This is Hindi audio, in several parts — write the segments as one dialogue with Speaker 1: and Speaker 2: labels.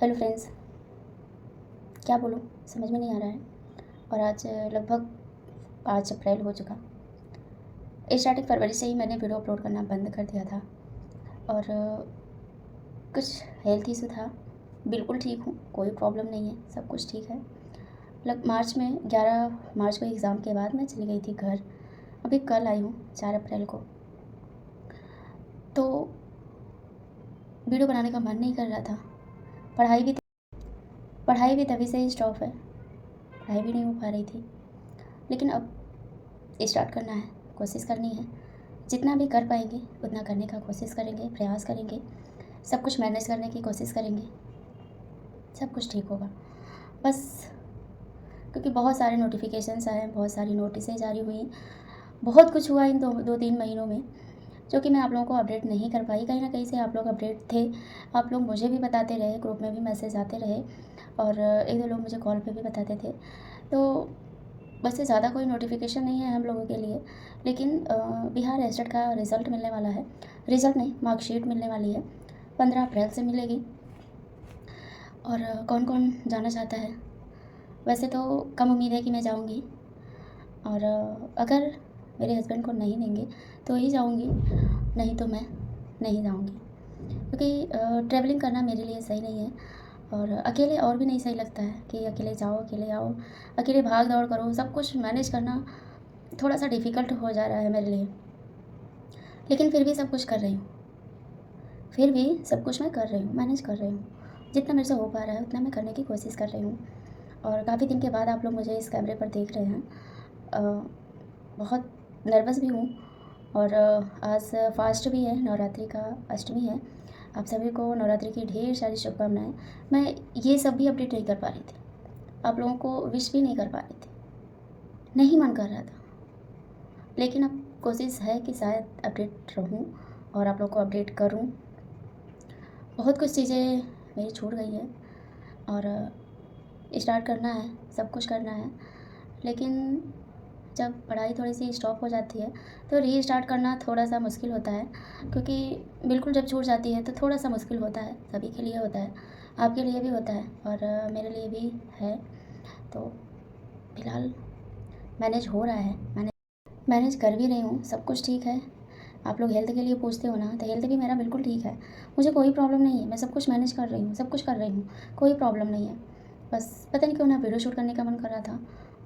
Speaker 1: हेलो फ्रेंड्स, क्या बोलूँ समझ में नहीं आ रहा है। और आज लगभग 5 अप्रैल हो चुका। स्टार्टिंग फरवरी से ही मैंने वीडियो अपलोड करना बंद कर दिया था और कुछ हेल्थ इशू था। बिल्कुल ठीक हूँ, कोई प्रॉब्लम नहीं है, सब कुछ ठीक है। मार्च में 11 मार्च को एग्ज़ाम के बाद मैं चली गई थी घर। अभी कल आई हूँ 4 अप्रैल को। तो वीडियो बनाने का मन नहीं कर रहा था। पढ़ाई भी तभी से ही स्टॉप है, पढ़ाई भी नहीं हो पा रही थी। लेकिन अब स्टार्ट करना है, कोशिश करनी है। जितना भी कर पाएंगे उतना करने का कोशिश करेंगे, प्रयास करेंगे, सब कुछ मैनेज करने की कोशिश करेंगे, सब कुछ ठीक होगा। बस क्योंकि बहुत सारे नोटिफिकेशंस आए, बहुत सारी नोटिसें जारी हुई, बहुत कुछ हुआ इन 2-3 महीनों में, जो कि मैं आप लोगों को अपडेट नहीं कर पाई। कहीं ना कहीं से आप लोग अपडेट थे, आप लोग मुझे भी बताते रहे, ग्रुप में भी मैसेज आते रहे और 1-2 लोग मुझे कॉल पे भी बताते थे। तो वैसे ज़्यादा कोई नोटिफिकेशन नहीं है हम लोगों के लिए, लेकिन बिहार एस्टेट का रिज़ल्ट मिलने वाला है। रिज़ल्ट नहीं, मार्कशीट मिलने वाली है, 15 अप्रैल से मिलेगी। और कौन कौन जाना चाहता है? वैसे तो कम उम्मीद है कि मैं जाऊंगी, और अगर मेरे हस्बैंड को नहीं देंगे तो ही जाऊंगी, नहीं तो मैं नहीं जाऊंगी। क्योंकि ट्रैवलिंग करना मेरे लिए सही नहीं है, और अकेले और भी नहीं सही लगता है कि अकेले जाओ, अकेले आओ, अकेले भाग दौड़ करो, सब कुछ मैनेज करना थोड़ा सा डिफ़िकल्ट हो जा रहा है मेरे लिए। लेकिन फिर भी सब कुछ कर रही हूँ, फिर भी सब कुछ मैं कर रही हूँ, मैनेज कर रही हूँ। जितना मेरे से हो पा रहा है उतना मैं करने की कोशिश कर रही हूँ। और काफ़ी दिन के बाद आप लोग मुझे इस कैमरे पर देख रहे हैं। बहुत नर्वस भी हूँ। और आज फास्ट भी है, नवरात्रि का अष्टमी है। आप सभी को नवरात्रि की ढेर सारी शुभकामनाएं। मैं ये सब भी अपडेट नहीं कर पा रही थी, आप लोगों को विश भी नहीं कर पा रही थी, नहीं मन कर रहा था। लेकिन अब कोशिश है कि शायद अपडेट रहूं और आप लोग को अपडेट करूं। बहुत कुछ चीज़ें मेरी छूट गई है और स्टार्ट करना है, सब कुछ करना है। लेकिन जब पढ़ाई थोड़ी सी स्टॉप हो जाती है तो रीस्टार्ट करना थोड़ा सा मुश्किल होता है, क्योंकि बिल्कुल जब छूट जाती है तो थोड़ा सा मुश्किल होता है। सभी के लिए होता है, आपके लिए भी होता है और मेरे लिए भी है। तो फिलहाल मैनेज हो रहा है, मैनेज कर भी रही हूँ, सब कुछ ठीक है। आप लोग हेल्थ के लिए पूछते हो ना, तो हेल्थ भी मेरा बिल्कुल ठीक है, मुझे कोई प्रॉब्लम नहीं है। मैं सब कुछ मैनेज कर रही हूँ, सब कुछ कर रही हूँ, कोई प्रॉब्लम नहीं है। बस पता नहीं क्यों ना वीडियो शूट करने का मन कर रहा था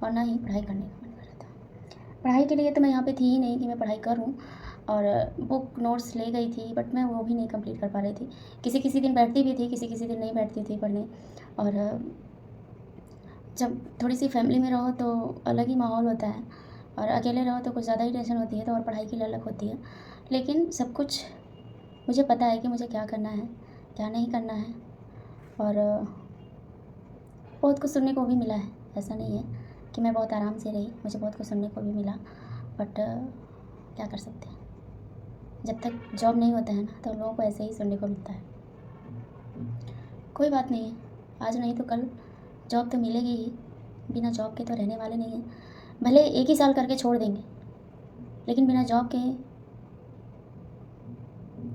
Speaker 1: और ना ही पढ़ाई करने का मन कर रहा था। पढ़ाई के लिए तो मैं यहाँ पे थी ही नहीं कि मैं पढ़ाई करूँ, और बुक नोट्स ले गई थी, बट मैं वो भी नहीं कंप्लीट कर पा रही थी। किसी किसी दिन बैठती भी थी, किसी किसी दिन नहीं बैठती थी पढ़ने। और जब थोड़ी सी फैमिली में रहो तो अलग ही माहौल होता है, और अकेले रहो तो कुछ ज़्यादा ही टेंशन होती है, तो और पढ़ाई की अलग होती है। लेकिन सब कुछ मुझे पता है कि मुझे क्या करना है, क्या नहीं करना है। और बहुत कुछ सुनने को भी मिला है, ऐसा नहीं है कि मैं बहुत आराम से रही, मुझे बहुत कुछ सुनने को भी मिला। बट क्या कर सकते हैं, जब तक जॉब नहीं होता है ना तो हम लोगों को ऐसे ही सुनने को मिलता है। कोई बात नहीं है, आज नहीं तो कल जॉब तो मिलेगी ही। बिना जॉब के तो रहने वाले नहीं हैं। भले 1 ही साल करके छोड़ देंगे, लेकिन बिना जॉब के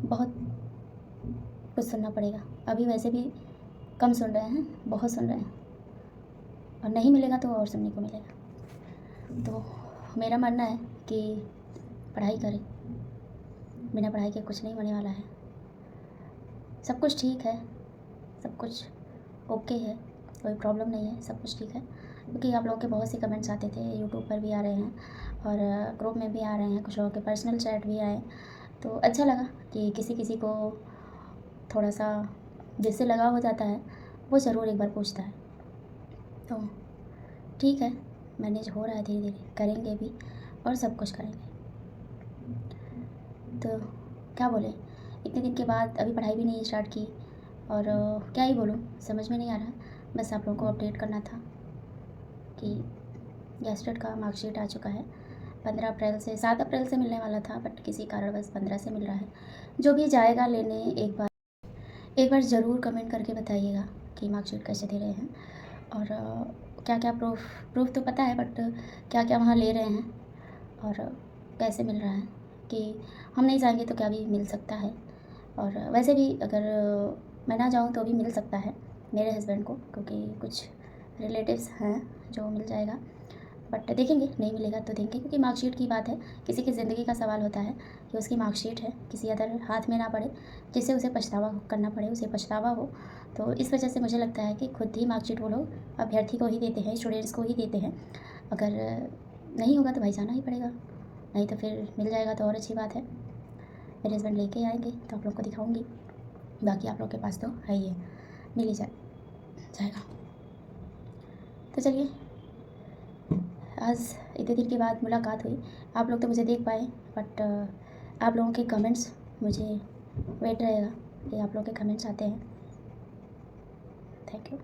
Speaker 1: बहुत कुछ सुनना पड़ेगा। अभी वैसे भी कम सुन रहे हैं, बहुत सुन रहे हैं, और नहीं मिलेगा तो और सुनने को मिलेगा। तो मेरा मानना है कि पढ़ाई करें, बिना पढ़ाई के कुछ नहीं होने वाला है। सब कुछ ठीक है, सब कुछ ओके है, कोई प्रॉब्लम नहीं है, सब कुछ ठीक है। क्योंकि आप लोगों के बहुत से कमेंट्स आते थे, यूट्यूब पर भी आ रहे हैं और ग्रुप में भी आ रहे हैं, कुछ लोगों के पर्सनल चैट भी आए। तो अच्छा लगा कि किसी किसी को थोड़ा सा जिससे लगाव हो जाता है वो ज़रूर एक बार पूछता है। तो ठीक है, मैनेज हो रहा है, धीरे धीरे करेंगे भी और सब कुछ करेंगे। तो क्या बोले, इतने दिन के बाद अभी पढ़ाई भी नहीं स्टार्ट की, और क्या ही बोलूँ, समझ में नहीं आ रहा। बस आप लोगों को अपडेट करना था कि गैस्टेट का मार्कशीट आ चुका है। 15 अप्रैल से, 7 अप्रैल से मिलने वाला था, बट किसी कारणवश 15 से मिल रहा है। जो भी जाएगा लेने, एक बार ज़रूर कमेंट करके बताइएगा कि मार्कशीट कैसे दे रहे हैं, और क्या क्या प्रूफ तो पता है, बट क्या क्या वहाँ ले रहे हैं और कैसे मिल रहा है, कि हम नहीं जाएंगे तो क्या भी मिल सकता है। और वैसे भी अगर मैं ना जाऊँ तो भी मिल सकता है, मेरे हस्बैंड को, क्योंकि कुछ रिलेटिव्स हैं जो मिल जाएगा, बट देखेंगे, नहीं मिलेगा तो देंगे, क्योंकि मार्कशीट की बात है, किसी की ज़िंदगी का सवाल होता है कि उसकी मार्कशीट है, किसी अदर हाथ में ना पड़े जिससे उसे पछतावा करना पड़े, उसे पछतावा हो। तो इस वजह से मुझे लगता है कि खुद ही मार्कशीट वो लोग अभ्यर्थी को ही देते हैं, स्टूडेंट्स को ही देते हैं। अगर नहीं होगा तो भाई जाना ही पड़ेगा, नहीं तो फिर मिल जाएगा तो और अच्छी बात है। मेरे हस्बैंड लेके आएंगे तो आप लोग को दिखाऊंगी, बाकी आप लोग के पास तो है ही है, मिल ही जाएगा। तो चलिए, आज इतने दिन के बाद मुलाकात हुई। आप लोग तो मुझे देख पाए, बट आप लोगों के कमेंट्स मुझे वेट रहेगा कि आप लोगों के कमेंट्स आते हैं। Thank you.